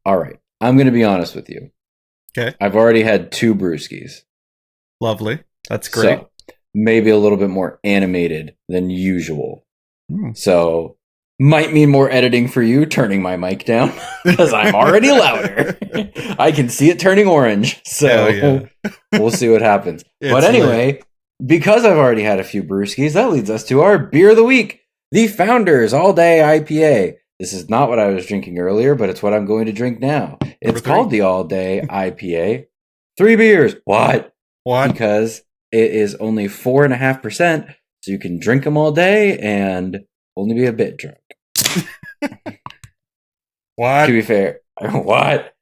All right. I'm going to be honest with you. Okay. I've already had 2 brewskis. Lovely. That's great. So, maybe a little bit more animated than usual. So, might mean more editing for you, turning my mic down, because I'm already louder. I can see it turning orange. So, we'll see what happens. But anyway, because I've already had a few brewskis, that leads us to our beer of the week, the Founders All Day IPA. This is not what I was drinking earlier, but it's what I'm going to drink now. It's called the All Day IPA. 3 beers. What? Because it is only 4.5%, so you can drink them all day and only be a bit drunk. What? To be fair. What?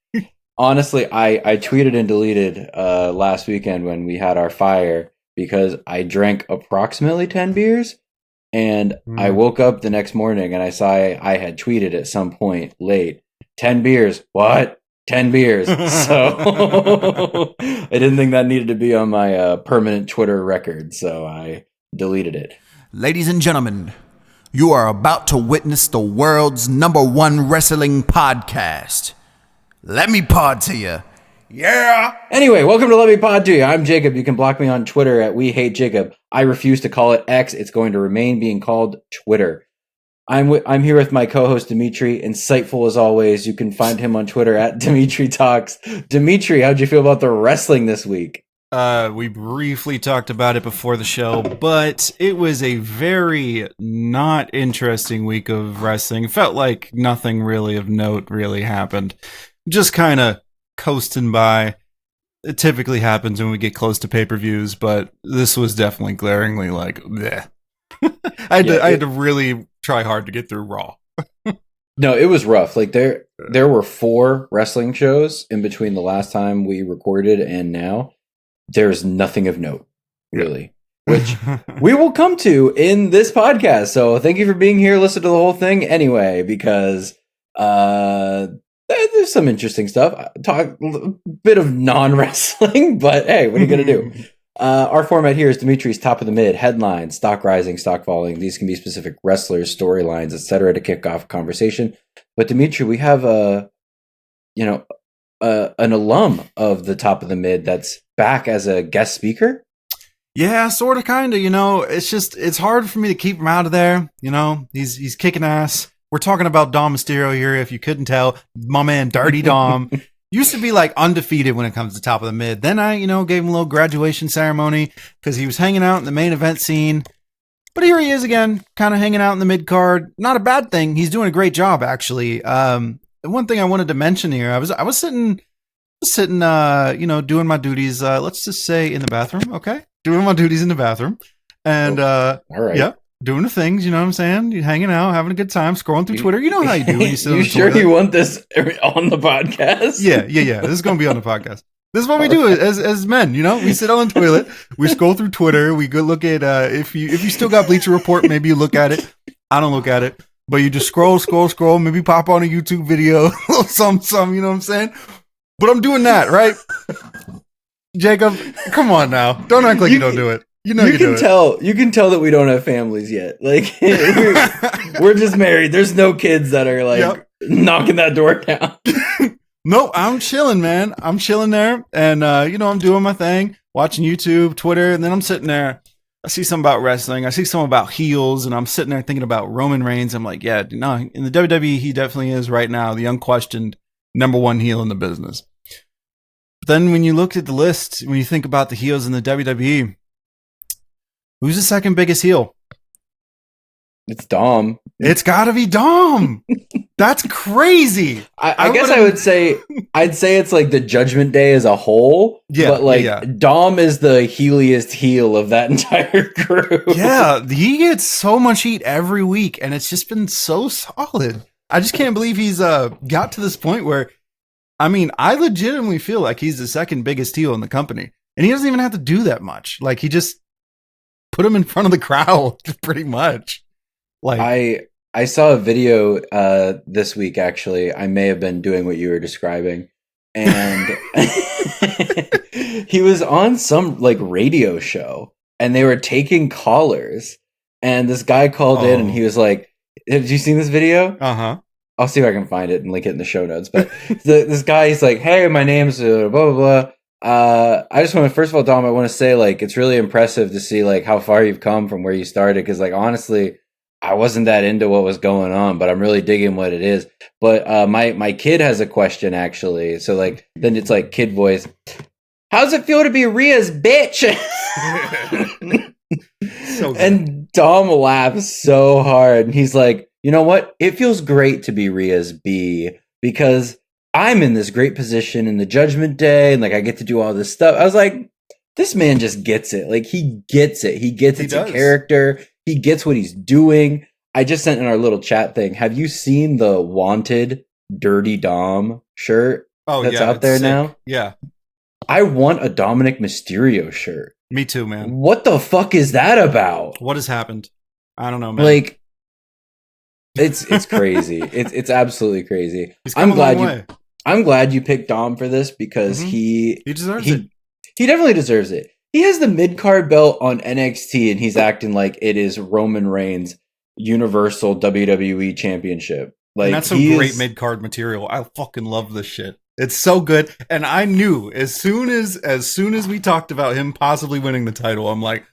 Honestly, I tweeted and deleted last weekend when we had our fire because I drank approximately 10 beers. And I woke up the next morning and I saw I had tweeted at some point late, 10 beers. What? 10 beers. So I didn't think that needed to be on my permanent Twitter record. So I deleted it. Ladies and gentlemen, you are about to witness the world's #1 wrestling podcast. Let me pod to you. Yeah. Anyway, welcome to Let Me Pod to You. I'm Jacob. You can block me on Twitter at WeHateJacob. I refuse to call it X. It's going to remain being called Twitter. I'm here with my co-host Demetri. Insightful as always. You can find him on Twitter at Demetri Talks. Demetri, how'd you feel about the wrestling this week? We briefly talked about it before the show, but it was a very not interesting week of wrestling. It felt like nothing really of note really happened. Just kind of coasting by. It typically happens when we get close to pay-per-views, but this was definitely glaringly like, bleh. I had to really try hard to get through Raw. No, it was rough. Like there were 4 wrestling shows in between the last time we recorded and now. There's nothing of note, really, which we will come to in this podcast. So thank you for being here. Listen to the whole thing anyway, because there's some interesting stuff. Talk a bit of non-wrestling, but hey, what are you going to do? Our format here is Demetri's Top of the Mid, headlines, stock rising, stock falling. These can be specific wrestlers, storylines, etc. to kick off a conversation. But Demetri, we have an alum of the Top of the Mid that's back as a guest speaker. Yeah, sort of, kind of. It's hard for me to keep him out of there. He's kicking ass. We're talking about Dom Mysterio here, if you couldn't tell. My man, Dirty Dom, used to be like undefeated when it comes to Top of the Mid. Then I, gave him a little graduation ceremony because he was hanging out in the main event scene. But here he is again, kind of hanging out in the mid card. Not a bad thing. He's doing a great job, actually. One thing I wanted to mention here, I was sitting, doing my duties. Let's just say in the bathroom, okay? Doing my duties in the bathroom, and all right, yeah. Doing the things, you know what I'm saying? You're hanging out, having a good time, scrolling through Twitter. You know how you do when you sit on the sure toilet. You want this on the podcast? Yeah. This is going to be on the podcast. This is what we do as men, We sit on the toilet, we scroll through Twitter, we go look at, if you still got Bleacher Report, maybe you look at it. I don't look at it, but you just scroll, maybe pop on a YouTube video, some, you know what I'm saying? But I'm doing that, right? Jacob, come on now. Don't act like you don't do it. You can tell that we don't have families yet. Like we're just married. There's no kids that are like knocking that door down. Nope, I'm chilling, man. I'm chilling there, and I'm doing my thing, watching YouTube, Twitter, and then I'm sitting there. I see something about wrestling. I see something about heels, and I'm sitting there thinking about Roman Reigns. I'm like, yeah, no, in the WWE, he definitely is right now the unquestioned #1 heel in the business. But then when you look at the list, when you think about the heels in the WWE, who's the second biggest heel? It's Dom. It's got to be Dom. That's crazy. I guess I'd say it's like the Judgment Day as a whole. Yeah, but Dom is the heeliest heel of that entire group. Yeah, he gets so much heat every week, and it's just been so solid. I just can't believe he's got to this point where, I legitimately feel like he's the second biggest heel in the company, and he doesn't even have to do that much. Like, he just put him in front of the crowd, pretty much. Like, I saw a video this week, actually. I may have been doing what you were describing. And he was on some radio show, and they were taking callers. And this guy called in, and he was like, have you seen this video? Uh-huh. I'll see if I can find it and link it in the show notes. But this guy, he's like, "Hey, my name's blah blah blah. I just want to, first of all, Dom, I want to say like it's really impressive to see like how far you've come from where you started. Because like honestly, I wasn't that into what was going on, but I'm really digging what it is. But my kid has a question actually. So like then it's like kid voice. How's it feel to be Rhea's bitch?" So good. And Dom laughs so hard. And he's like, "You know what? It feels great to be Rhea's B because I'm in this great position in the Judgment Day and like I get to do all this stuff." I was like, this man just gets it. Like he gets it. He gets it's a character. He gets what he's doing. I just sent in our little chat thing. Have you seen the Wanted Dirty Dom shirt that's out there now? Yeah. I want a Dominic Mysterio shirt. Me too, man. What the fuck is that about? What has happened? I don't know, man. Like, it's crazy. it's absolutely crazy. I'm glad you picked Dom for this because he deserves it. He definitely deserves it. He has the mid-card belt on NXT and he's acting like it is Roman Reigns' Universal WWE Championship. Like, and that's some great mid-card material. I fucking love this shit. It's so good. And I knew as soon as we talked about him possibly winning the title, I'm like,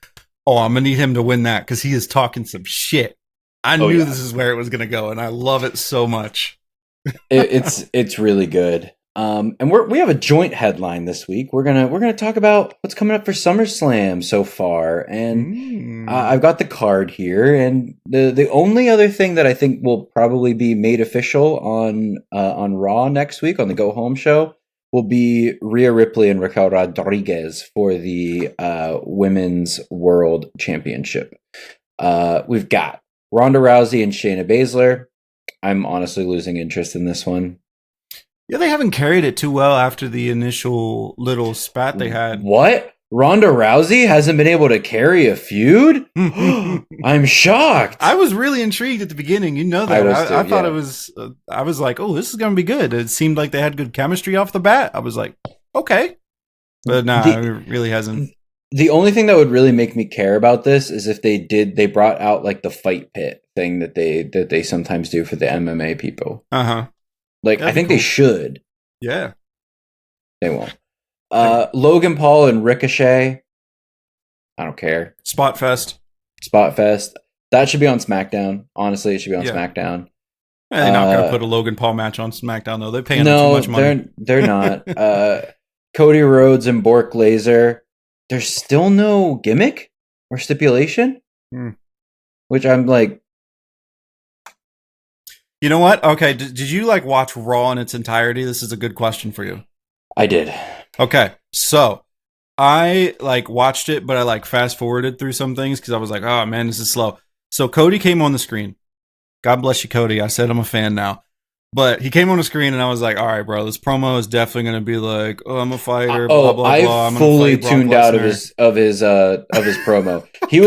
oh, I'm gonna need him to win that because he is talking some shit. I knew this is where it was gonna go, and I love it so much. It's really good. And we have a joint headline this week. We're gonna talk about what's coming up for SummerSlam so far, and I've got the card here. And the only other thing that I think will probably be made official on Raw next week on the Go Home show will be Rhea Ripley and Raquel Rodriguez for the Women's World Championship. We've got Ronda Rousey and Shayna Baszler. I'm honestly losing interest in this one. Yeah, they haven't carried it too well after the initial little spat they had. What? Ronda Rousey hasn't been able to carry a feud? I'm shocked. I was really intrigued at the beginning. You know that. I thought it was... I was like, oh, this is going to be good. It seemed like they had good chemistry off the bat. I was like, okay. But nah, it really hasn't. The only thing that would really make me care about this is if they brought out like the fight pit thing that they sometimes do for the MMA people. Uh-huh. Like, I think they should. Yeah. They won't. Logan Paul and Ricochet. I don't care. Spot Fest. That should be on SmackDown. Honestly, it should be on SmackDown. Yeah, they're not going to put a Logan Paul match on SmackDown, though. They're paying too much money. They're not. Cody Rhodes and Bork Laser. There's still no gimmick or stipulation? Which I'm like... You know what? Okay, did you like watch Raw in its entirety? This is a good question for you. I did. Okay, so I like watched it, but I like fast forwarded through some things because I was like, oh man, this is slow. So Cody came on the screen. God bless you, Cody. I said I'm a fan now. But he came on the screen and I was like, all right, bro, this promo is definitely going to be like, oh, I'm a fighter, blah, blah, blah. I fully tuned out of his promo. He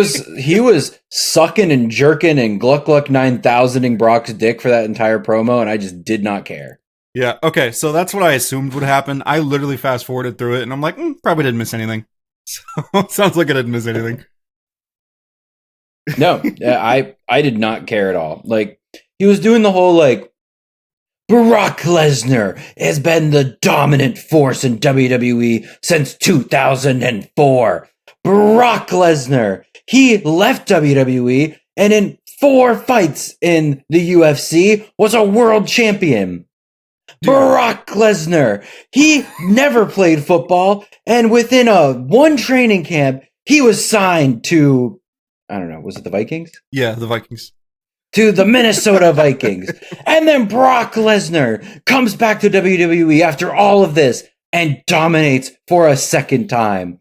was sucking and jerking and Gluck 9000ing Brock's dick for that entire promo, and I just did not care. Yeah, okay, so that's what I assumed would happen. I literally fast forwarded through it, and I'm like, probably didn't miss anything. So, sounds like I didn't miss anything. No, I did not care at all. Like, he was doing the whole, like, Brock Lesnar has been the dominant force in WWE since 2004. Brock Lesnar, he left WWE and in 4 fights in the UFC was a world champion. Brock Lesnar, he never played football, and within one training camp, he was signed to, I don't know, was it the Vikings? Yeah, the Vikings. To the Minnesota Vikings. And then Brock Lesnar comes back to WWE after all of this and dominates for a second time.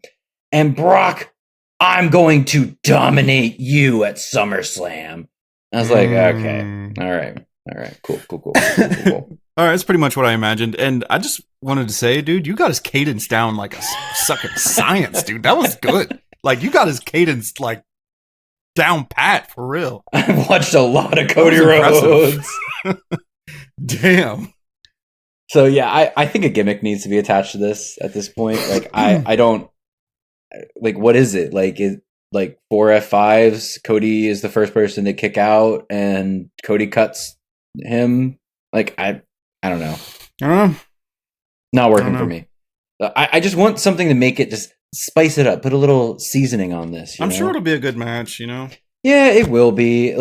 And Brock, I'm going to dominate you at SummerSlam. I was like, okay, all right, cool. All right, that's pretty much what I imagined. And I just wanted to say, dude, you got his cadence down like a sucking science, dude. That was good. Like, you got his cadence, like, down pat, for real. I've watched a lot of Cody Rhodes. Damn. So, yeah, I think a gimmick needs to be attached to this at this point. Like, I don't... Like, what is it? Like, 4 F5s, Cody is the first person to kick out, and Cody cuts him Like I don't know. I don't know. Not working for me. I just want something to make it just spice it up, put a little seasoning on this. I'm sure it'll be a good match, you know. Yeah, it will be.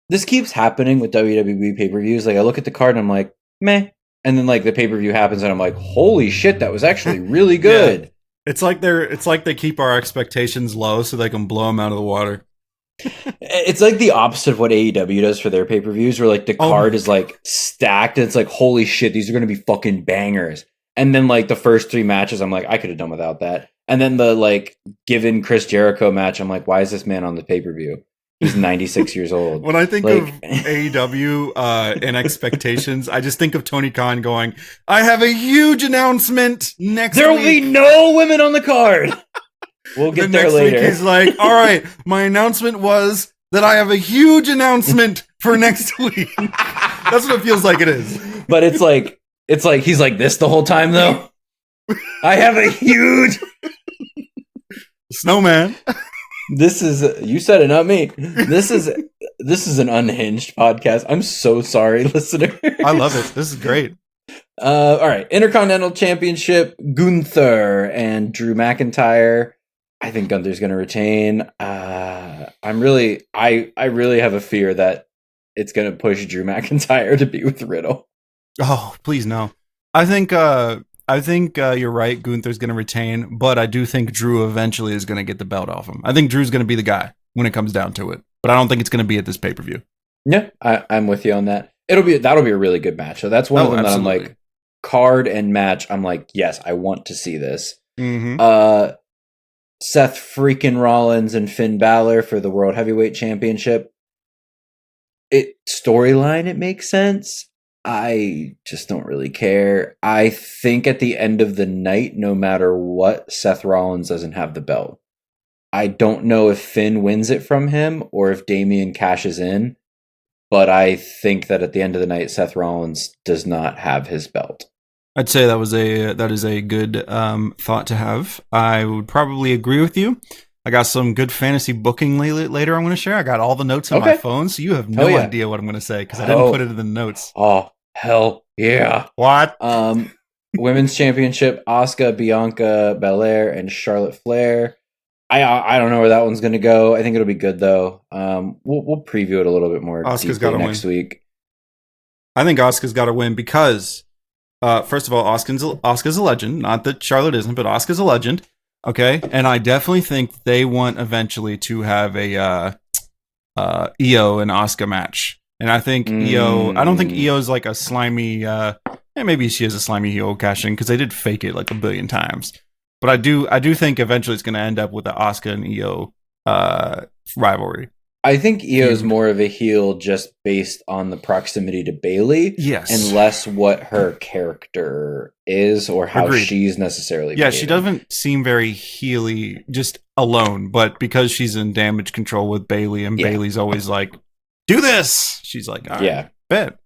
This keeps happening with WWE pay-per-views. Like I look at the card and I'm like, meh. And then like the pay-per-view happens and I'm like, holy shit, that was actually really good. Yeah. It's like they keep our expectations low so they can blow them out of the water. It's like the opposite of what AEW does for their pay-per-views, where like the card is like stacked and it's like, holy shit, these are going to be fucking bangers. And then like the first 3 matches, I'm like, I could have done without that. And then the like given Chris Jericho match, I'm like, why is this man on the pay-per-view? He's 96 years old. When I think of AEW and expectations, I just think of Tony Khan going, I have a huge announcement next week. There will be no women on the card. We'll get there later. Week he's like, all right, my announcement was that I have a huge announcement for next week. That's what it feels like it is. But it's like he's like this the whole time though. I have a huge snowman. This is you said it, not me. This is an unhinged podcast. I'm so sorry, listener. I love it. This is great. All right, Intercontinental Championship, Gunther and Drew McIntyre. I think Gunther's going to retain. I really have a fear that it's going to push Drew McIntyre to be with Riddle. Oh, please no. I think you're right. Gunther's going to retain, but I do think Drew eventually is going to get the belt off him. I think Drew's going to be the guy when it comes down to it, but I don't think it's going to be at this pay-per-view. Yeah, I'm with you on that. That'll be a really good match. So that's one of them absolutely. That I'm like, card and match. I'm like, yes, I want to see this. Mm-hmm. Seth freaking Rollins and Finn Balor for the World Heavyweight Championship. Storyline, it makes sense. I just don't really care. I think at the end of the night, no matter what, Seth Rollins doesn't have the belt. I don't know if Finn wins it from him or if Damian cashes in, but I think that at the end of the night, Seth Rollins does not have his belt. I'd say that is a good thought to have. I would probably agree with you. I got some good fantasy booking later I'm going to share. I got all the notes on my phone, so you have no idea what I'm going to say because I didn't put it in the notes. Oh, hell yeah. What? Women's Championship, Asuka, Bianca Belair, and Charlotte Flair. I don't know where that one's going to go. I think it'll be good, though. We'll preview it a little bit more Asuka's got to next week. I think Asuka's got to win because... first of all, Asuka's a legend. Not that Charlotte isn't, but Asuka's a legend. Okay, and I definitely think they want eventually to have a Io and Asuka match. And I think Io. I don't think Io's like a slimy. Maybe she is a slimy heel cashing because they did fake it like a billion times. But I do think eventually it's going to end up with the Asuka and Io rivalry. I think Io's more of a heel just based on the proximity to Bayley. Yes. And less what her character is or how she's necessarily behaving. She doesn't seem very heely just alone, but because she's in damage control with Bayley and Bayley's always like, do this! She's like, all right, bet.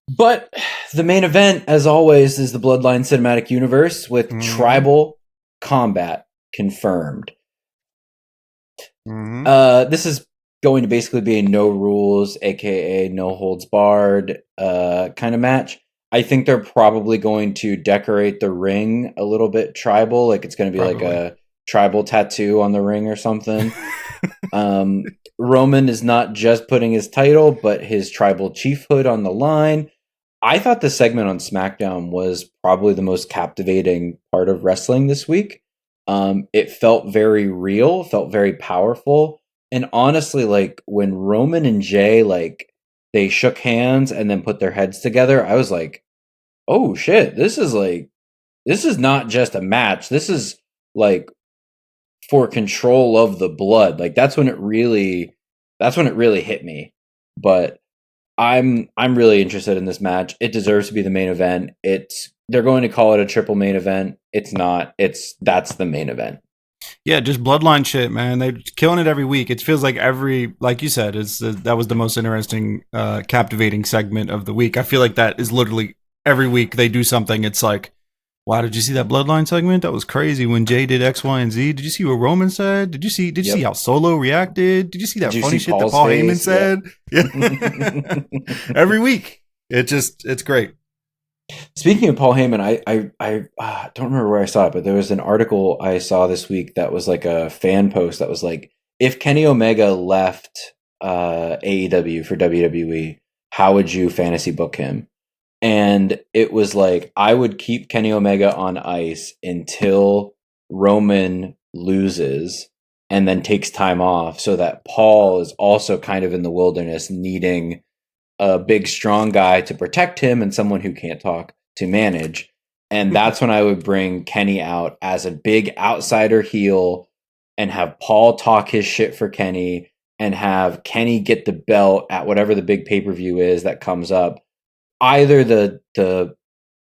But the main event, as always, is the Bloodline Cinematic Universe with Tribal Combat confirmed. This is going to basically be a no rules, aka no holds barred kind of match. I think they're probably going to decorate the ring a little bit tribal, like it's going to be like a tribal tattoo on the ring or something. Roman is not just putting his title, but his tribal chiefhood on the line. I thought the segment on SmackDown was probably the most captivating part of wrestling this week. It felt very real, felt very powerful. And honestly, like when Roman and Jay, like they shook hands and then put their heads together, I was like, oh shit, this is not just a match. This is like for control of the blood. Like that's when it really hit me. But I'm really interested in this match. It deserves to be the main event. They're going to call it a triple main event. It's not. That's the main event. Yeah, just bloodline shit, man. They're killing it every week. It feels like like you said, that was the most interesting, captivating segment of the week. I feel like that is literally every week they do something. It's like, Wow, did you see that Bloodline segment? That was crazy when Jay did X, Y, and Z. Did you see what Roman said? Did you see how Solo reacted? Did you see that funny shit that Paul Heyman said? Yeah. Every week. It's great. Speaking of Paul Heyman, I don't remember where I saw it, but there was an article I saw this week that was like a fan post that was like, if Kenny Omega left AEW for WWE, how would you fantasy book him? And it was like, I would keep Kenny Omega on ice until Roman loses and then takes time off, so that Paul is also kind of in the wilderness, needing a big, strong guy to protect him and someone who can't talk to manage. And that's when I would bring Kenny out as a big outsider heel and have Paul talk his shit for Kenny and have Kenny get the belt at whatever the big pay-per-view is that comes up. Either the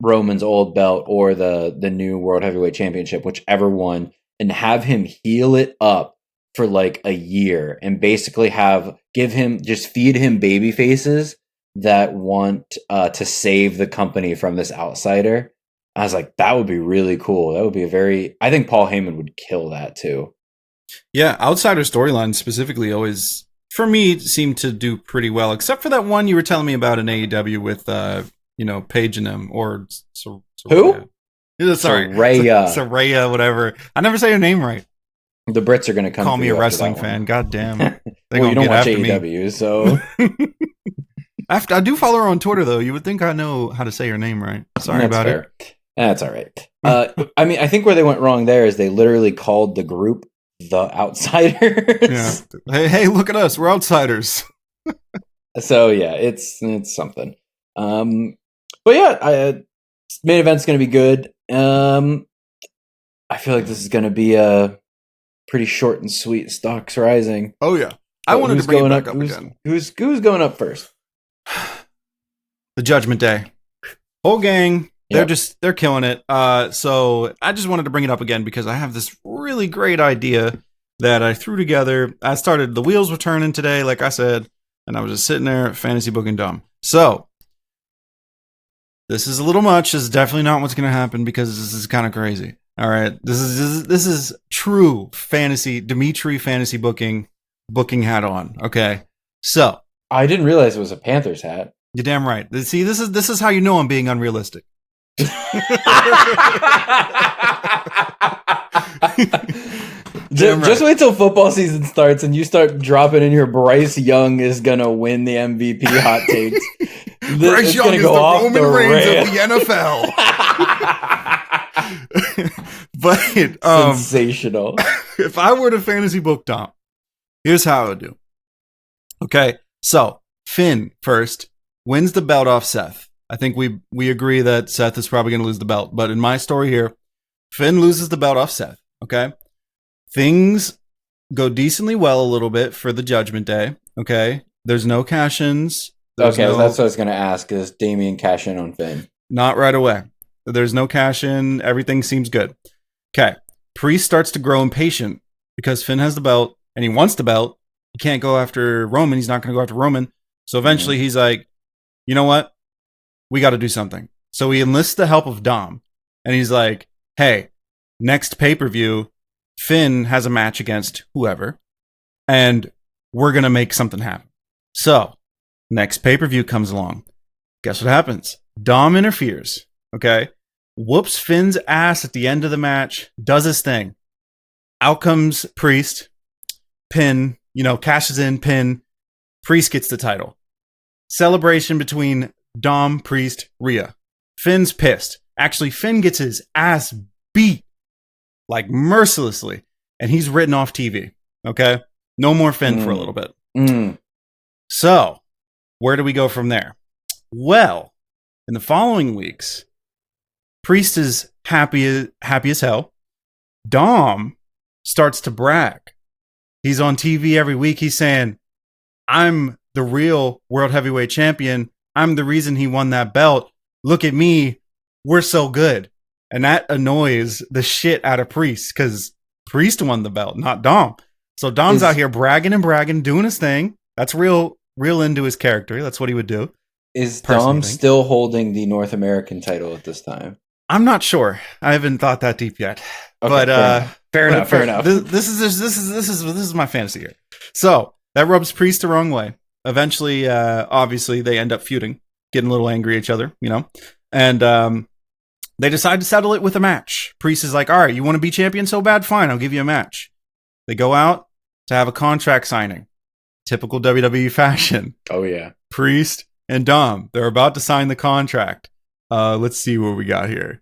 Roman's old belt or the new World Heavyweight Championship, whichever one, and have him heal it up for like a year and basically feed him baby faces that want to save the company from this outsider. I was like, that would be really cool. That would be I think Paul Heyman would kill that too. Yeah, outsider storylines specifically always, for me, seem to do pretty well, except for that one you were telling me about in AEW with, Paige and them, or who? Saraya, whatever. I never say her name right. The Brits are going to come call me a wrestling fan. God damn. Well, you don't watch AEW, so. I do follow her on Twitter, though. You would think I know how to say her name right. Sorry about it. That's all right. I mean, I think where they went wrong there is they literally called the group the Outsiders. Yeah. Hey, look at us. We're outsiders. So yeah, it's something. But yeah, main event's going to be good. I feel like this is going to be a pretty short and sweet. Stocks rising. Oh yeah, I wanted to bring it back up again. Who's going up first? The Judgment Day. Whole gang. They're killing it. So I just wanted to bring it up again because I have this really great idea that I threw together. The wheels were turning today, like I said, and I was just sitting there fantasy booking dumb. So this is a little much. This is definitely not what's going to happen because this is kind of crazy. All right. This is true fantasy, Demetri fantasy booking hat on. Okay. So I didn't realize it was a Panthers hat. You're damn right. See, this is how you know I'm being unrealistic. Just wait till football season starts and you start dropping in your Bryce Young is gonna win the MVP hot takes. Bryce Young is the Roman Reigns of the NFL. But sensational. If I were to fantasy book Dom, here's how I would do. Okay, so Finn first wins the belt off Seth. I think we agree that Seth is probably going to lose the belt. But in my story here, Finn loses the belt off Seth. Okay. Things go decently well a little bit for the Judgment Day. Okay. There's no cash-ins. That's what I was going to ask. Is Damian cash in on Finn? Not right away. There's no cash-in. Everything seems good. Okay. Priest starts to grow impatient because Finn has the belt and he wants the belt. He can't go after Roman. He's not going to go after Roman. So eventually he's like, you know what? We got to do something. So he enlists the help of Dom. And he's like, hey, next pay-per-view, Finn has a match against whoever. And we're going to make something happen. So next pay-per-view comes along. Guess what happens? Dom interferes. Okay. Whoops Finn's ass at the end of the match. Does his thing. Out comes Priest. Pin. Cashes in. Pin. Priest gets the title. Celebration between Dom, Priest, Rhea. Finn's pissed. Actually, Finn gets his ass beat like mercilessly, and he's written off TV. Okay? No more Finn for a little bit. So, where do we go from there? Well, in the following weeks, Priest is happy as hell. Dom starts to brag. He's on TV every week. He's saying, I'm the real World Heavyweight Champion. I'm the reason he won that belt. Look at me. We're so good. And that annoys the shit out of Priest because Priest won the belt, not Dom. So Dom's out here bragging, doing his thing. That's real into his character. That's what he would do. Is Dom still holding the North American title at this time? I'm not sure. I haven't thought that deep yet. Okay, But fair enough. This is my fantasy here. So that rubs Priest the wrong way. Eventually, obviously, they end up feuding, getting a little angry at each other, and they decide to settle it with a match. Priest is like, "All right, you want to be champion so bad? Fine, I'll give you a match." They go out to have a contract signing, typical WWE fashion. Oh yeah, Priest and Dom, they're about to sign the contract. Let's see what we got here.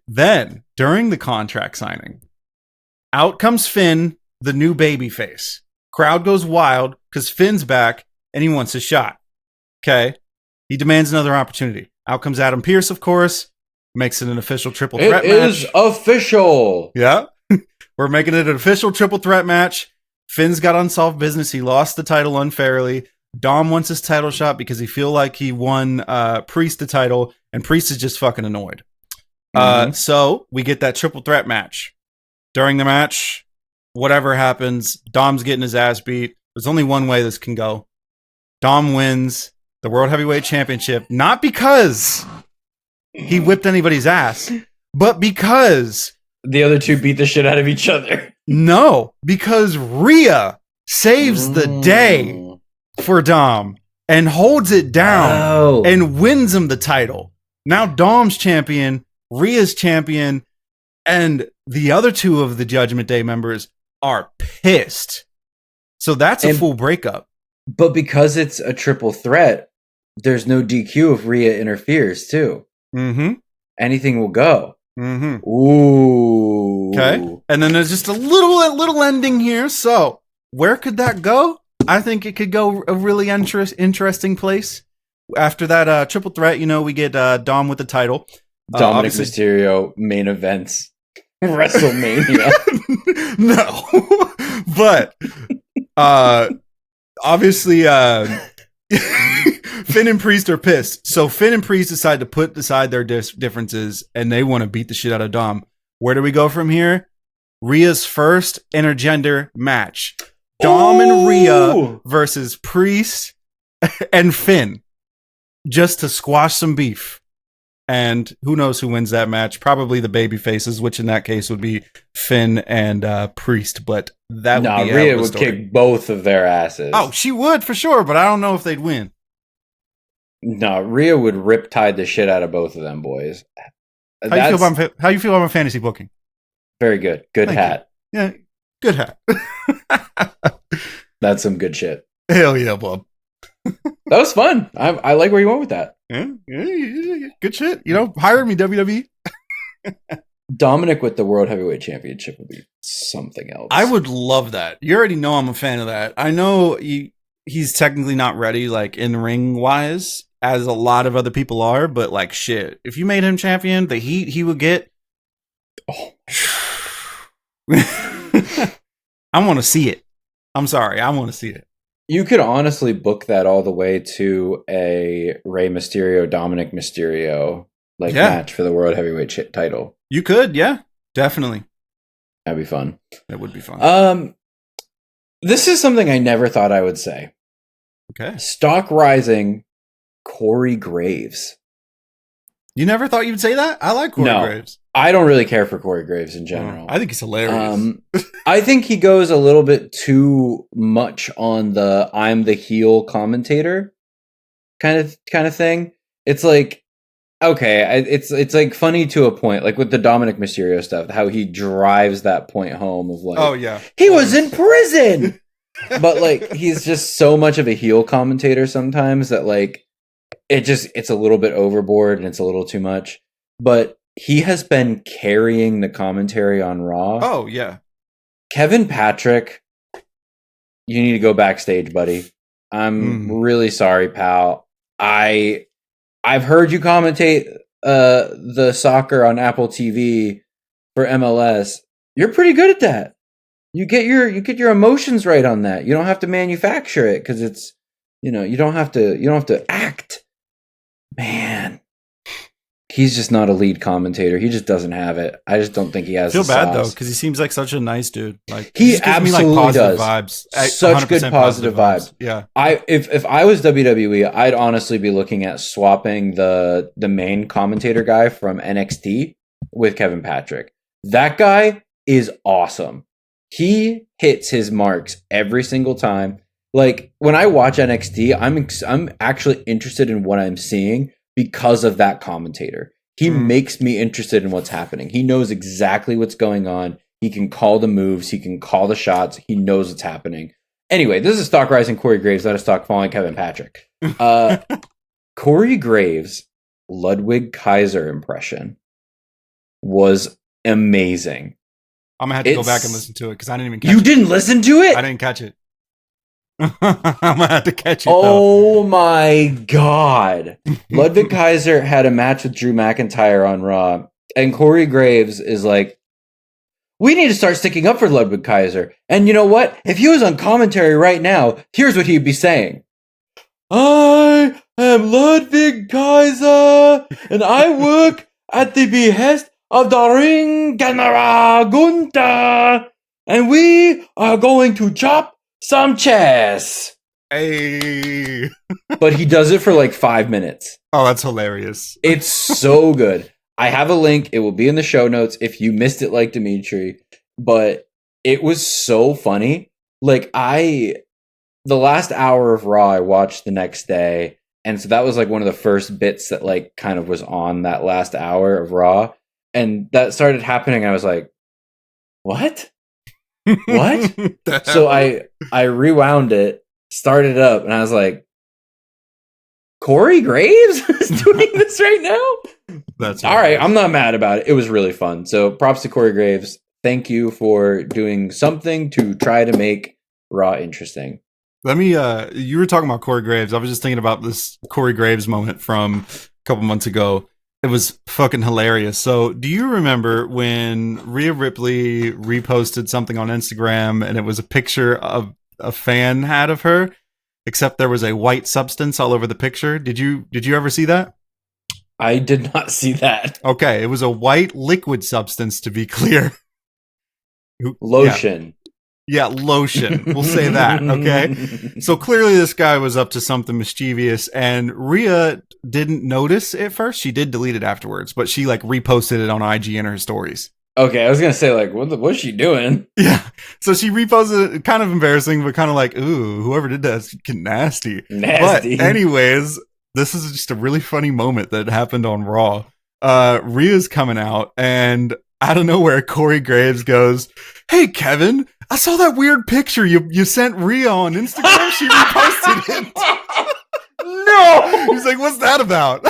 Then, during the contract signing, out comes Finn, the new babyface. Crowd goes wild because Finn's back and he wants a shot. Okay? He demands another opportunity. Out comes Adam Pearce, of course. Makes it an official triple threat match. It is official. Yeah. We're making it an official triple threat match. Finn's got unsolved business. He lost the title unfairly. Dom wants his title shot because he feel like he won Priest the title, and Priest is just fucking annoyed. So we get that triple threat match. During the match, whatever happens, Dom's getting his ass beat. There's only one way this can go. Dom wins the World Heavyweight Championship, not because he whipped anybody's ass, but because the other two beat the shit out of each other. No, because Rhea saves the day for Dom and holds it down and wins him the title. Now Dom's champion, Rhea's champion, and the other two of the Judgment Day members are pissed. So that's a full breakup. But because it's a triple threat, there's no DQ if Rhea interferes too. Mm-hmm. Anything will go. Mm-hmm. Ooh. Okay. And then there's just a little ending here. So where could that go? I think it could go a really interesting place. After that triple threat, we get Dom with the title. Dominic Mysterio main events. WrestleMania. No. But obviously Finn and Priest are pissed. So Finn and Priest decide to put aside their differences and they want to beat the shit out of Dom. Where do we go from here? Rhea's first intergender match. Dom and Rhea versus Priest and Finn. Just to squash some beef. And who knows who wins that match? Probably the baby faces, which in that case would be Finn and Priest. But that would be Rhea would kick both of their asses. Oh, she would for sure, but I don't know if they'd win. No, Rhea would riptide the shit out of both of them boys. How you feel about my fantasy booking? Very good. Good Thank hat. You. Yeah, good hat. That's some good shit. Hell yeah, Bob. That was fun. I like where you went with that. Yeah, good shit. Hire me, WWE. Dominic with the World Heavyweight Championship would be something else. I would love that. You already know I'm a fan of that. I know he's technically not ready, like in ring wise, as a lot of other people are. But like, shit, if you made him champion, the heat he would get. Oh. I want to see it. I'm sorry, I want to see it. You could honestly book that all the way to a Rey Mysterio, Dominic Mysterio match for the World Heavyweight title. You could, yeah, definitely. That'd be fun. That would be fun. This is something I never thought I would say. Okay. Stock rising, Corey Graves. You never thought you'd say that? I like Corey Graves. I don't really care for Corey Graves in general. I think he's hilarious. I think he goes a little bit too much on the I'm the heel commentator kind of thing. It's like, okay, it's like funny to a point, like with the Dominic Mysterio stuff, how he drives that point home of like, oh yeah, he was in prison. But like he's just so much of a heel commentator sometimes that like it's a little bit overboard and it's a little too much. But he has been carrying the commentary on Raw. Oh, yeah. Kevin Patrick, you need to go backstage, buddy. I'm really sorry, pal. I've heard you commentate the soccer on Apple TV for MLS. You're pretty good at that. You get your emotions right on that. You don't have to manufacture it because it's, you don't have to act. Man. He's just not a lead commentator. He just doesn't have it. I just don't think he has. I feel the bad sauce. though, because he seems like such a nice dude. Like he just gives absolutely me, like, positive does. vibes. Such good positive vibes. Yeah. If I was WWE, I'd honestly be looking at swapping the main commentator guy from NXT with Kevin Patrick. That guy is awesome. He hits his marks every single time. Like when I watch NXT, I'm actually interested in what I'm seeing because of that commentator. He makes me interested in what's happening. He knows exactly what's going on. He can call the moves. He can call the shots. He knows what's happening. Anyway, this is Stock Rising Corey Graves, not a stock falling Kevin Patrick. Corey Graves' Ludwig Kaiser impression was amazing. I'm gonna have to go back and listen to it because I didn't even catch it. You didn't listen to it? I didn't catch it. I'm gonna have to catch it. Oh my god. Ludwig Kaiser had a match with Drew McIntyre on Raw, and Corey Graves is like, we need to start sticking up for Ludwig Kaiser. And you know what? If he was on commentary right now, here's what he'd be saying. I am Ludwig Kaiser, and I work at the behest of the ring general Gunther, and we are going to chop some chess. Hey. But he does it for like 5 minutes. Oh, that's hilarious. It's so good. I have a link. It will be in the show notes if you missed it like Demetri. But it was so funny. Like the last hour of Raw I watched the next day. And so that was like one of the first bits that like kind of was on that last hour of Raw. And that started happening. I was like, what? What? So I rewound it, started up, and I was like, Corey Graves is doing this right now? That's all right. I'm not mad about it. It was really fun. So props to Corey Graves. Thank you for doing something to try to make Raw interesting. Let me, you were talking about Corey Graves. I was just thinking about this Corey Graves moment from a couple months ago. It was fucking hilarious. So do you remember when Rhea Ripley reposted something on Instagram and it was a picture of a fan had of her, except there was a white substance all over the picture? Did you ever see that? I did not see that. Okay. It was a white liquid substance, to be clear. Lotion. Yeah, lotion. We'll say that, okay? So clearly this guy was up to something mischievous, and Rhea didn't notice at first. She did delete it afterwards, but she like reposted it on IG in her stories. Okay, I was going to say, like, what's she doing? Yeah. So she reposted it, kind of embarrassing, but kind of like, ooh, whoever did that is nasty. Nasty. But anyways, this is just a really funny moment that happened on Raw. Rhea's coming out, and out of nowhere, Corey Graves goes, "Hey, Kevin, I saw that weird picture you sent Rhea on Instagram. She reposted it." No! He's like, "What's that about?"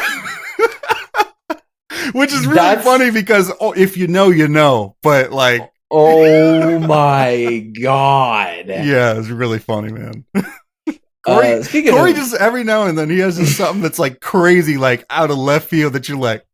Which is really funny because if you know, you know. But like, oh my god! Yeah, it's really funny, man. Corey just every now and then he has just something that's like crazy, like out of left field that you're like,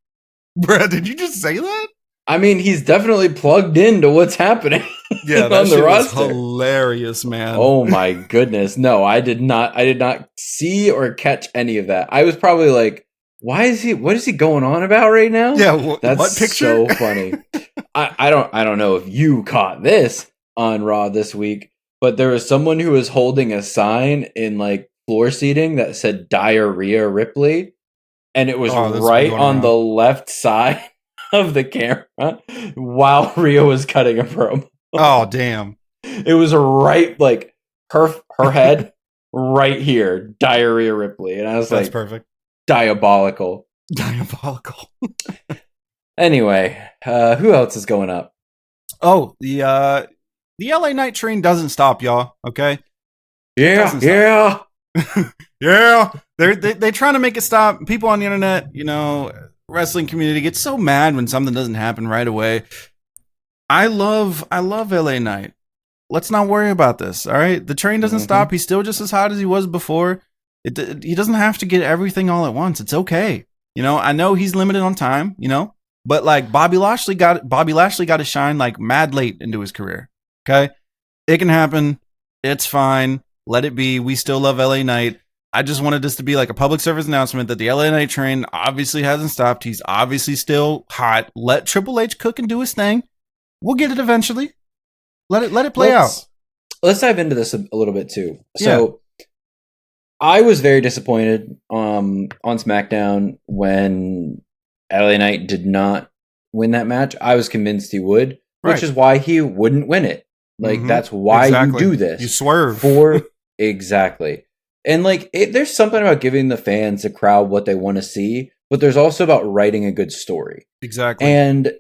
bruh, did you just say that? I mean, he's definitely plugged into what's happening. Yeah, that shit was hilarious, man. Oh my goodness. No, I did not see or catch any of that. I was probably like, what is he going on about right now? Yeah, that's what picture? So funny. I don't know if you caught this on Raw this week, but there was someone who was holding a sign in like floor seating that said Diarrhea Ripley, and it was right on the left side of the camera while Rhea was cutting a promo. Oh damn. It was right like her head right here, Diarrhea Ripley. And I was That's like, perfect. Diabolical. Anyway, who else is going up? Oh, the LA Night train doesn't stop, y'all. Okay. Yeah. Yeah. They're trying to make it stop. People on the internet, wrestling community gets so mad when something doesn't happen right away. I love LA Knight. Let's not worry about this. All right. The train doesn't stop. He's still just as hot as he was before. He doesn't have to get everything all at once. It's okay. I know he's limited on time, but like Bobby Lashley got to shine like mad late into his career. Okay. It can happen. It's fine. Let it be. We still love LA Knight. I just wanted this to be like a public service announcement that the LA Knight train obviously hasn't stopped. He's obviously still hot. Let Triple H cook and do his thing. We'll get it eventually. Let it play out. Let's dive into this a little bit too. So I was very disappointed on SmackDown when LA Knight did not win that match. I was convinced he would, which is why he wouldn't win it. Like, that's why you do this. You swerve. Exactly. And like, there's something about giving the fans, the crowd, what they want to see, but there's also about writing a good story. Exactly. And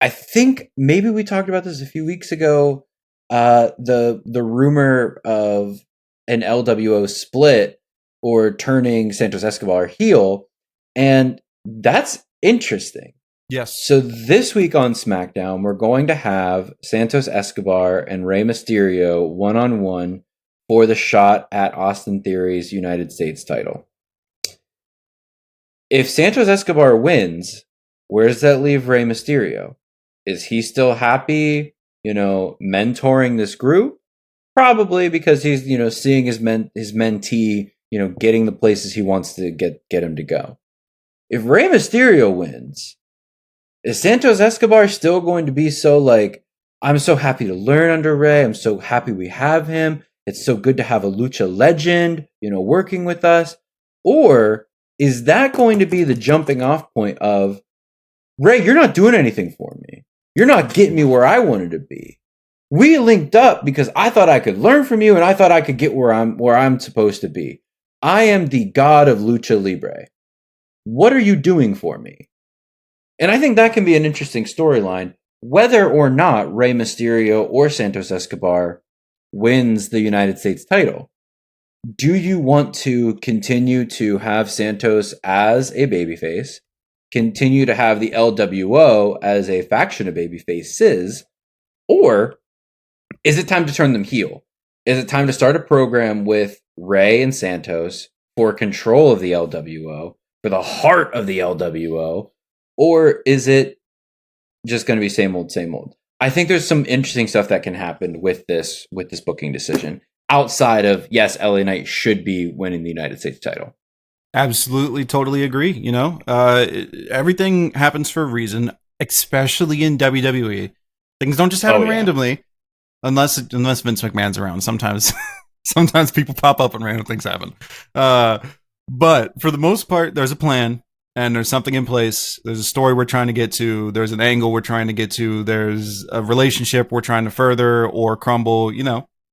I think maybe we talked about this a few weeks ago. The rumor of an LWO split or turning Santos Escobar heel, and that's interesting. Yes. So this week on SmackDown, we're going to have Santos Escobar and Rey Mysterio one-on-one for the shot at Austin Theory's United States title. If Santos Escobar wins, where does that leave Rey Mysterio? Is he still happy, mentoring this group? Probably, because he's, seeing his mentee, getting the places he wants to get him to go. If Rey Mysterio wins, is Santos Escobar still going to be so like, I'm so happy to learn under Rey. I'm so happy we have him. It's so good to have a lucha legend, working with us. Or is that going to be the jumping off point of, Rey, you're not doing anything for me. You're not getting me where I wanted to be. We linked up because I thought I could learn from you and I thought I could get where I'm supposed to be. I am the god of lucha libre. What are you doing for me? And I think that can be an interesting storyline, whether or not Rey Mysterio or Santos Escobar wins the United States title. Do you want to continue to have Santos as a babyface, continue to have the LWO as a faction of babyfaces, or is it time to turn them heel? Is it time to start a program with Rey and Santos for control of the LWO, for the heart of the LWO, or is it just going to be same old, same old? I think there's some interesting stuff that can happen with this booking decision outside of, yes, LA Knight should be winning the United States title. Absolutely, totally agree. Everything happens for a reason, especially in WWE. Things don't just happen randomly, unless Vince McMahon's around. Sometimes people pop up and random things happen. But for the most part, there's a plan. And there's something in place. There's a story we're trying to get to. There's an angle we're trying to get to. There's a relationship we're trying to further or crumble,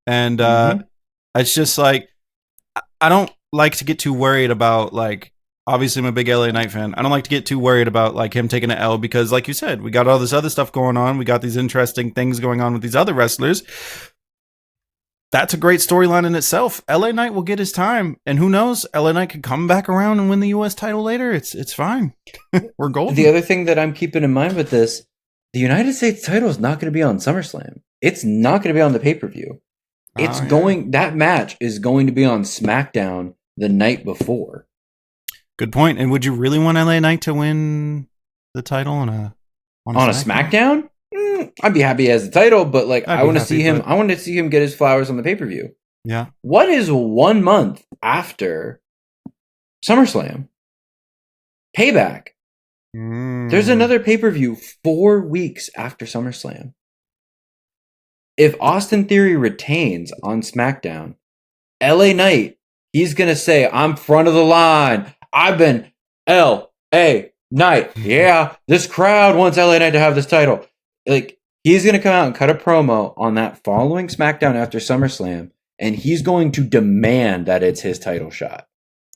And it's just like, I don't like to get too worried about, like, obviously I'm a big LA Knight fan. I don't like to get too worried about, like, him taking an L because, like you said, we got all this other stuff going on. We got these interesting things going on with these other wrestlers. That's a great storyline in itself. LA Knight will get his time, and who knows? LA Knight could come back around and win the US title later. It's fine. We're golden. The other thing that I'm keeping in mind with this, the United States title is not going to be on SummerSlam. It's not going to be on the pay-per-view. That match is going to be on SmackDown the night before. Good point. And would you really want LA Knight to win the title on a SmackDown? I'd be happy as the title, but like I want to see him. I want to see him get his flowers on the pay-per-view. Yeah. What is 1 month after SummerSlam? Payback. There's another pay-per-view 4 weeks after SummerSlam. If Austin Theory retains on SmackDown, LA Knight, he's gonna say, "I'm front of the line. I've been LA Knight. Yeah, this crowd wants LA Knight to have this title." Like, he's going to come out and cut a promo on that following SmackDown after SummerSlam, and he's going to demand that it's his title shot.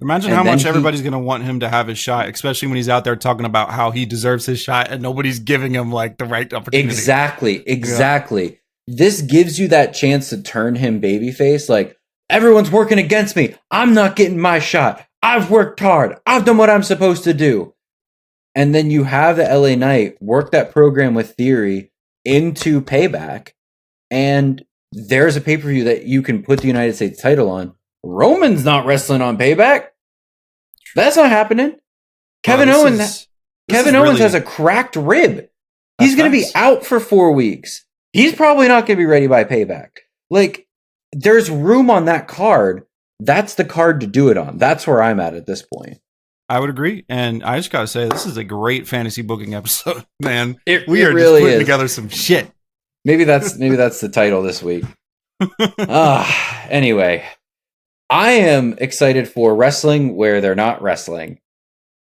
Imagine how much everybody's going to want him to have his shot, especially when he's out there talking about how he deserves his shot and nobody's giving him like the right opportunity. Exactly. Yeah. This gives you that chance to turn him babyface. Like, everyone's working against me. I'm not getting my shot. I've worked hard. I've done what I'm supposed to do. And then you have the LA Knight work that program with Theory into Payback, and there's a pay-per-view that you can put the United States title on. Roman's not wrestling on Payback. That's not happening. Kevin Owens has a cracked rib. He's going to be out for 4 weeks. He's probably not going to be ready by Payback. Like, there's room on that card that's the card to do it on. That's where I'm at this point. I would agree. And I just got to say, this is a great fantasy booking episode, man. We are really just putting is. together some shit. Maybe that's the title this week. Anyway, I am excited for wrestling where they're not wrestling.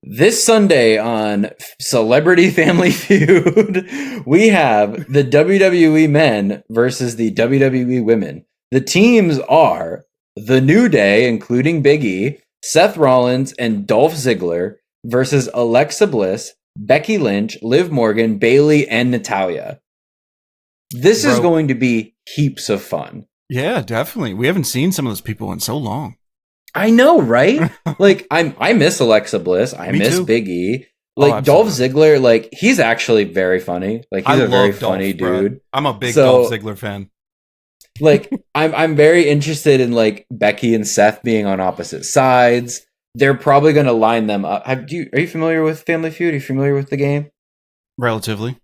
This Sunday on Celebrity Family Feud, we have the WWE men versus the WWE women. The teams are The New Day, including Big E, Seth Rollins, and Dolph Ziggler versus Alexa Bliss, Becky Lynch, Liv Morgan, Bayley, and Natalya. This is going to be heaps of fun. Yeah, definitely. We haven't seen some of those people in so long. I know, right? Like, I miss Alexa Bliss. I miss too. Big E. Like, Dolph Ziggler, like, he's actually very funny. Like, he's a very funny dude. Bro. I'm a big Dolph Ziggler fan. Like, I'm very interested in, like, Becky and Seth being on opposite sides. They're probably going to line them up. Are you familiar with Family Feud? Are you familiar with the game? Relatively.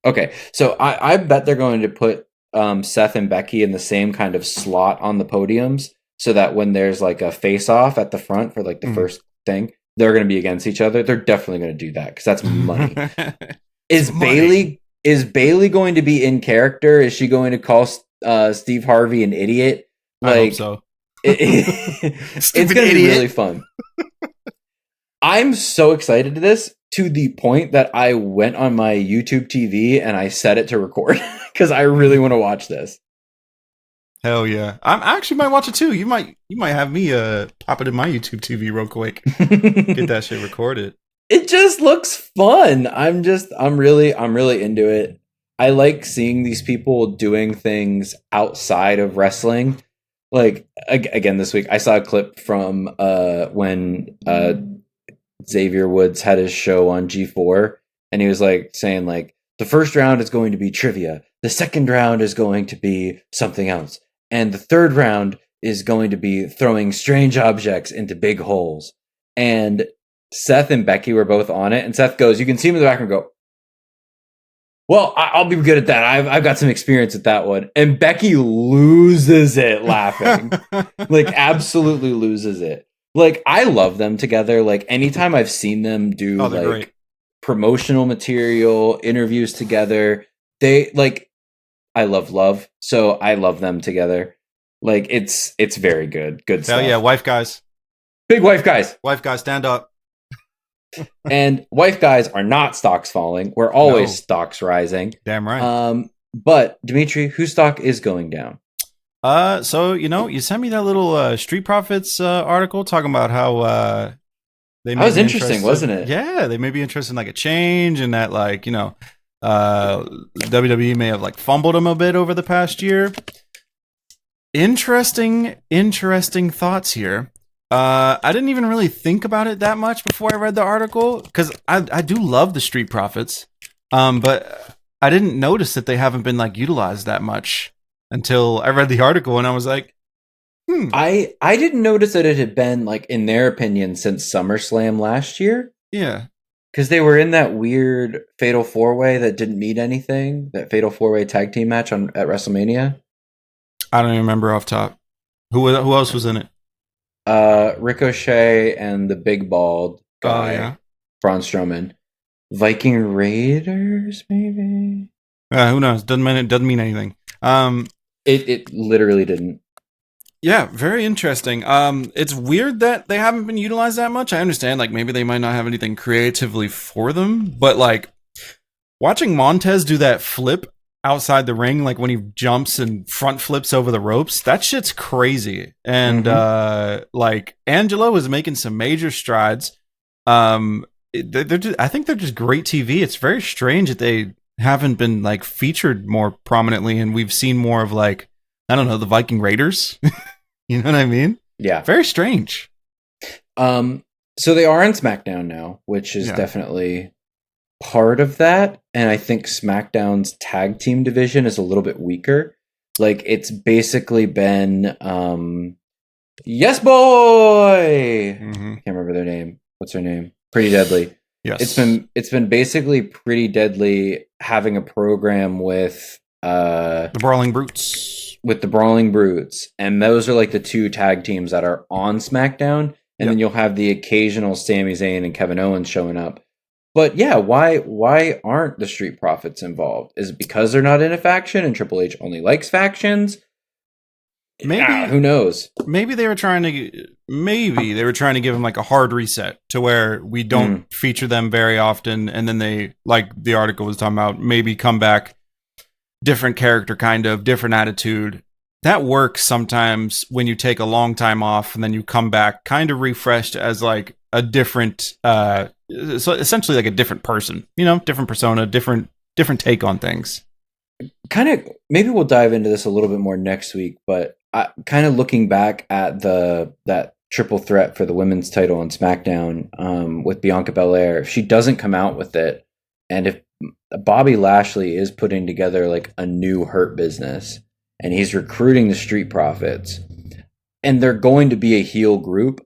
Okay, so I bet they're going to put Seth and Becky in the same kind of slot on the podiums, so that when there's like a face-off at the front for like the first thing, they're going to be against each other. They're definitely going to do that because that's money. Is Bayley going to be in character? Is she going to call Steve Harvey an idiot? Like, I hope so. It's going to be really fun. I'm so excited to this, to the point that I went on my YouTube TV and I set it to record because I really want to watch this. Hell yeah. I actually might watch it too. You might have me pop it in my YouTube TV real quick. Get that shit recorded. It just looks fun. I'm really into it. I like seeing these people doing things outside of wrestling. Like, again, this week I saw a clip from when Xavier Woods had his show on G4, and he was like saying like, the first round is going to be trivia, the second round is going to be something else, and the third round is going to be throwing strange objects into big holes. And Seth and Becky were both on it, and Seth goes, you can see him in the background go, well, I'll be good at that. I've got some experience with that one. And Becky loses it laughing. Like, absolutely loses it. Like, I love them together. Like, anytime I've seen them do like great. Promotional material, interviews together, they like, I love. So I love them together. Like, it's very good. Good stuff. Hell yeah, wife guys. Big wife guys. Wife guys, stand up. And wife guys are not stocks falling. We're always stocks rising. Damn right. But Demetri, whose stock is going down? So you sent me that little Street Profits article talking about how they. That was interesting, wasn't it? Yeah, they may be interested in like a change, and that like WWE may have like fumbled them a bit over the past year. Interesting thoughts here. I didn't even really think about it that much before I read the article because I do love the Street Profits, but I didn't notice that they haven't been like utilized that much until I read the article and I was like, I didn't notice that it had been like, in their opinion, since SummerSlam last year. Yeah, because they were in that weird Fatal 4-Way that didn't mean anything. That Fatal 4-Way tag team match at WrestleMania. I don't even remember off top. Who else was in it? Ricochet and the big bald guy, Braun Strowman. Viking Raiders, maybe. Who knows? Doesn't mean anything. It literally didn't. Yeah, very interesting. It's weird that they haven't been utilized that much. I understand, like maybe they might not have anything creatively for them, but like watching Montez do that flip outside the ring, like when he jumps and front flips over the ropes, that shit's crazy. And like Angelo is making some major strides. I think they're just great TV. It's very strange that they haven't been like featured more prominently, and we've seen more of like, I don't know, the Viking Raiders. You know what I mean? Yeah, very strange. So they are on SmackDown now, which is definitely part of that. And I think SmackDown's tag team division is a little bit weaker. Like, it's basically been Yes Boy. Can't remember their name. What's her name? Pretty Deadly. Yes. It's been basically Pretty Deadly having a program with the Brawling Brutes. with the Brawling Brutes, and those are like the two tag teams that are on SmackDown, and then you'll have the occasional Sami Zayn and Kevin Owens showing up. But yeah, why aren't the Street Profits involved? Is it because they're not in a faction and Triple H only likes factions? Maybe who knows? Maybe they were trying to give them like a hard reset to where we don't feature them very often, and then they, like the article was talking about, maybe come back, different character, kind of different attitude. That works sometimes when you take a long time off and then you come back kind of refreshed as like a different, so essentially like a different person, different persona, different take on things. Kind of, maybe we'll dive into this a little bit more next week, but kind of looking back at that triple threat for the women's title on SmackDown with Bianca Belair, if she doesn't come out with it, and if Bobby Lashley is putting together like a new Hurt Business and he's recruiting the Street Profits and they're going to be a heel group,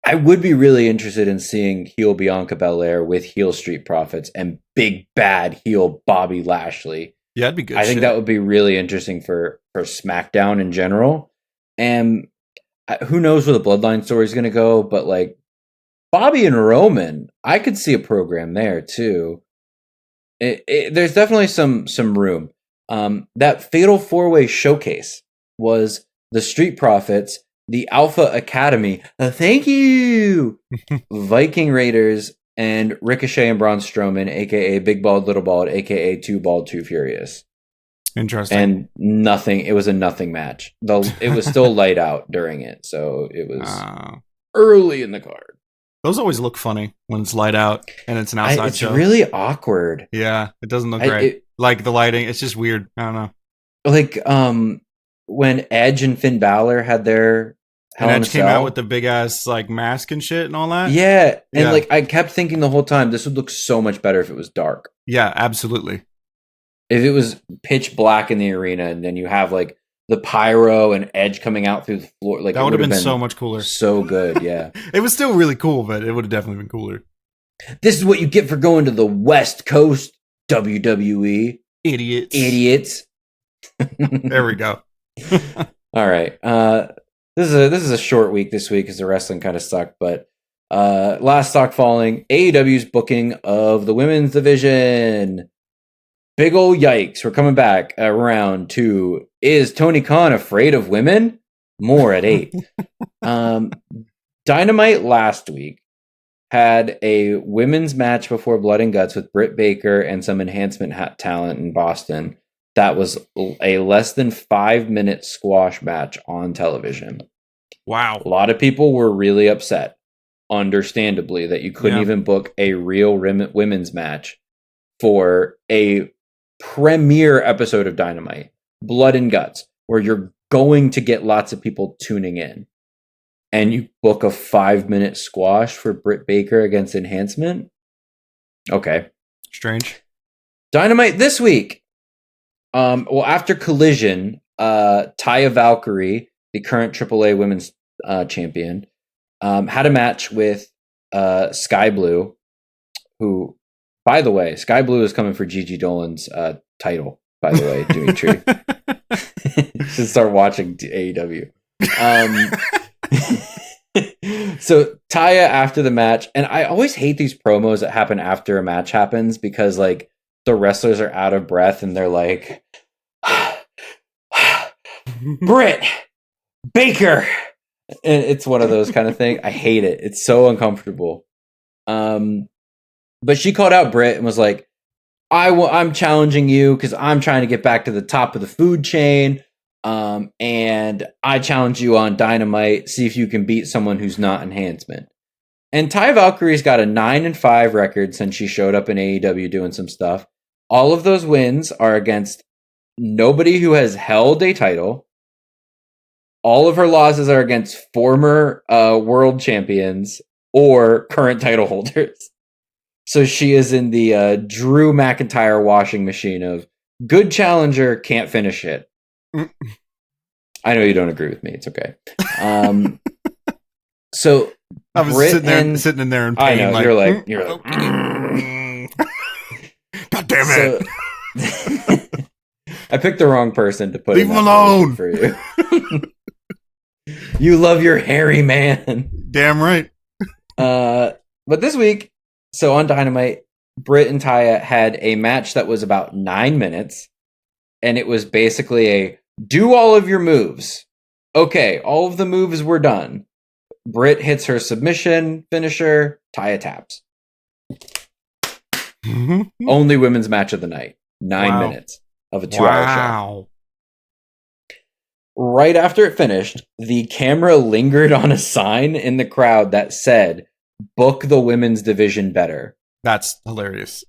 I would be really interested in seeing heel Bianca Belair with heel Street Profits and big bad heel Bobby Lashley. Yeah, that'd be good. I think that would be really interesting for SmackDown in general. And who knows where the Bloodline story is going to go, but like Bobby and Roman, I could see a program there too. There's definitely some room. That Fatal 4-Way showcase was the Street Profits, the Alpha Academy, thank you, Viking Raiders, and Ricochet and Braun Strowman, aka Big Bald, Little Bald, aka Too Bald, Too Furious. Interesting. And it was a nothing match. It was still light out during it, so it was early in the card. Those always look funny when it's light out and it's an outside show. It's really awkward. Yeah, it doesn't look great. Like the lighting, it's just weird. I don't know. Like when Edge and Finn Balor had their Hell in a Cell, came out with the big ass like mask and shit and all that. Yeah, and like I kept thinking the whole time, this would look so much better if it was dark. Yeah, absolutely. If it was pitch black in the arena, and then you have like the pyro and Edge coming out through the floor, like that would have been so much cooler. So good, yeah. It was still really cool, but it would have definitely been cooler. This is what you get for going to the West Coast, WWE. Idiots. There we go. All right. This is a short week this week because the wrestling kind of sucked, but last stock falling, AEW's booking of the women's division. Big ol' yikes. We're coming back around to, is Tony Khan afraid of women? More at 8. Dynamite last week had a women's match before Blood and Guts with Britt Baker and some enhancement talent in Boston. That was a less than 5-minute squash match on television. Wow. A lot of people were really upset, understandably, that you couldn't even book a real women's match for a premiere episode of Dynamite, Blood and Guts, where you're going to get lots of people tuning in. And you book a 5-minute squash for Britt Baker against Enhancement? Okay. Strange. Dynamite this week. Well, after Collision, Taya Valkyrie, the current AAA Women's Champion, had a match with Sky Blue, who, by the way, Sky Blue is coming for Gigi Dolan's title, by the way, Demetri. Should start watching AEW. So Taya after the match, and I always hate these promos that happen after a match happens because like the wrestlers are out of breath and they're like, Britt Baker, and it's one of those kind of things. I hate it. It's so uncomfortable. But she called out Britt and was like, I'm challenging you because I'm trying to get back to the top of the food chain. And I challenge you on Dynamite. See if you can beat someone who's not Enhancement. And Taya Valkyrie's got a 9-5 record since she showed up in AEW doing some stuff. All of those wins are against nobody who has held a title. All of her losses are against former world champions or current title holders. So she is in the Drew McIntyre washing machine of good challenger, can't finish it. I know you don't agree with me. It's okay. So I was sitting in there in pain. I know like, you're like God damn it. I picked the wrong person to put. Leave him alone for you. You love your hairy man. Damn right. But this week, so on Dynamite, Britt and Taya had a match that was about 9 minutes, and it was basically a do all of your moves. Okay, all of the moves were done. Britt hits her submission finisher. Taya taps. Only women's match of the night. 9 minutes of a 2-hour show. Right after it finished, the camera lingered on a sign in the crowd that said, "Book the women's division better." That's hilarious.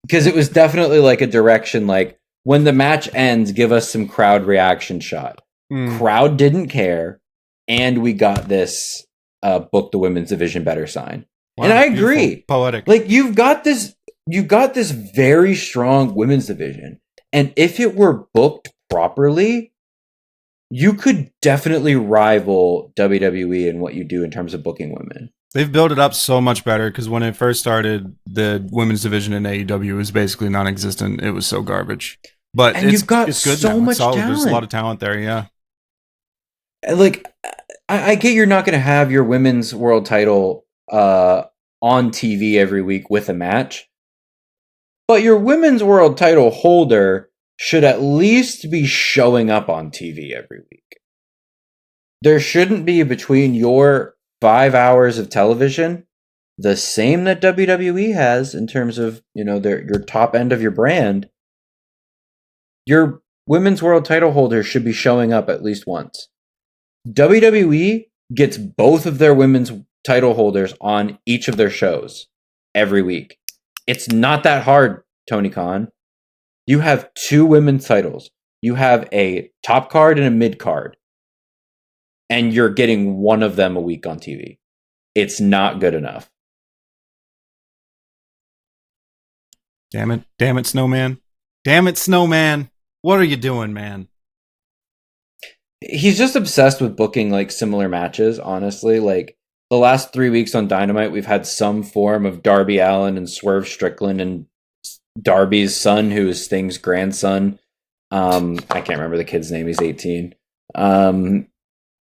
Because it was definitely like a direction, like, when the match ends, give us some crowd reaction shot. Crowd didn't care, and we got this book the women's division better sign. Wow, and I agree. Poetic. Like, you've got this very strong women's division, and if it were booked properly, you could definitely rival WWE in what you do in terms of booking women. They've built it up so much better because when it first started, the women's division in AEW was basically non-existent. It was so garbage. But you've got it's good so now. much talent. There's a lot of talent there, yeah. Like, I get you're not going to have your women's world title on TV every week with a match, but your women's world title holder should at least be showing up on TV every week. There shouldn't be between your 5 hours of television the same that WWE has in terms of, your top end of your brand. Your women's world title holder should be showing up at least once. WWE gets both of their women's title holders on each of their shows every week. It's not that hard, Tony Khan. You have 2 women's titles. You have a top card and a mid card. And you're getting one of them a week on TV. It's not good enough. Damn it, Snowman. Damn it, Snowman. What are you doing, man? He's just obsessed with booking like similar matches, honestly. Like the last 3 weeks on Dynamite, we've had some form of Darby Allin and Swerve Strickland and Darby's son, who is Sting's grandson. I can't remember the kid's name. He's 18.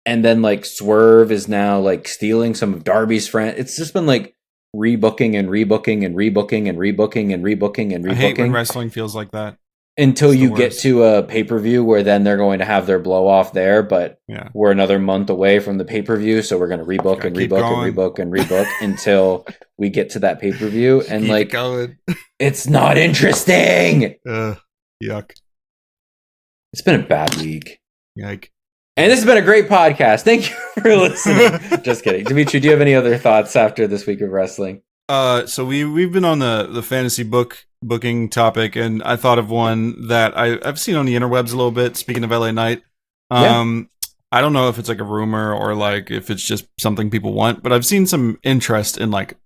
And then like Swerve is now like stealing some of Darby's friend. It's just been like rebooking and rebooking and rebooking and rebooking and rebooking and rebooking. I hate when wrestling feels like that. Until you get to a pay-per-view where then they're going to have their blow off there, but we're another month away from the payper-view, so we're going to rebook and rebook and rebook and rebook until we get to that pay-per-view. And keep like, it's not interesting. Yuck. It's been a bad week. Yike. And this has been a great podcast. Thank you for listening. Just kidding. Demetri, do you have any other thoughts after this week of wrestling? So we've been on the fantasy booking topic, and I thought of one that I've seen on the interwebs a little bit. Speaking of LA Knight, I don't know if it's like a rumor or like if it's just something people want, but I've seen some interest in like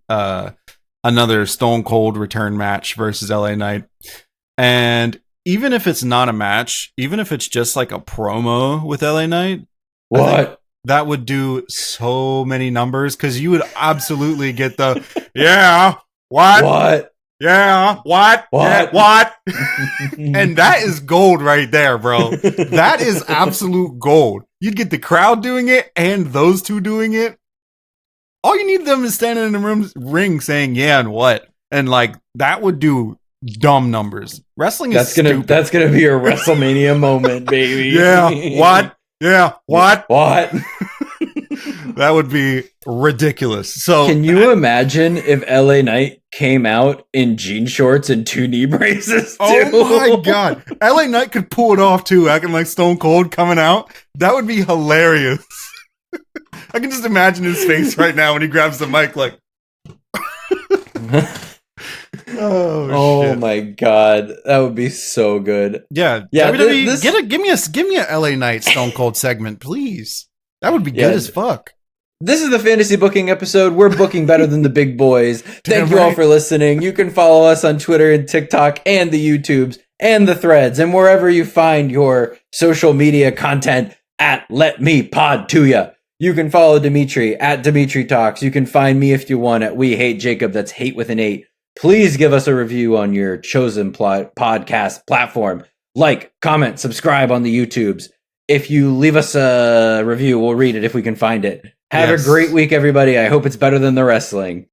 another Stone Cold return match versus LA Knight, and even if it's not a match, even if it's just like a promo with LA Knight, that would do so many numbers because you would absolutely get the what. Yeah, what? Yeah, what? And that is gold right there, bro. That is absolute gold. You'd get the crowd doing it and those two doing it. All you need them is standing in the ring saying yeah and what. And like that would do dumb numbers. Wrestling is stupid. That's gonna be a WrestleMania moment, baby. Yeah, what? Yeah, what? What? That would be ridiculous. So, can you imagine if LA Knight came out in jean shorts and 2 knee braces? Oh my god, LA Knight could pull it off too, acting like Stone Cold coming out. That would be hilarious. I can just imagine his face right now when he grabs the mic, like. Oh shit. My god, that would be so good. Yeah. WWE, give me a LA Knight Stone Cold segment, please. That would be good as fuck. This is the fantasy booking episode. We're booking better than the big boys. Thank you all for listening. You can follow us on Twitter and TikTok and the YouTubes and the threads and wherever you find your social media content at Let Me Pod To Ya. You can follow Demetri at Demetri Talks. You can find me if you want at We Hate Jacob. That's hate with an 8. Please give us a review on your chosen podcast platform. like, comment, subscribe on the YouTubes. If you leave us a review, we'll read it if we can find it. Have a great week, everybody. I hope it's better than the wrestling.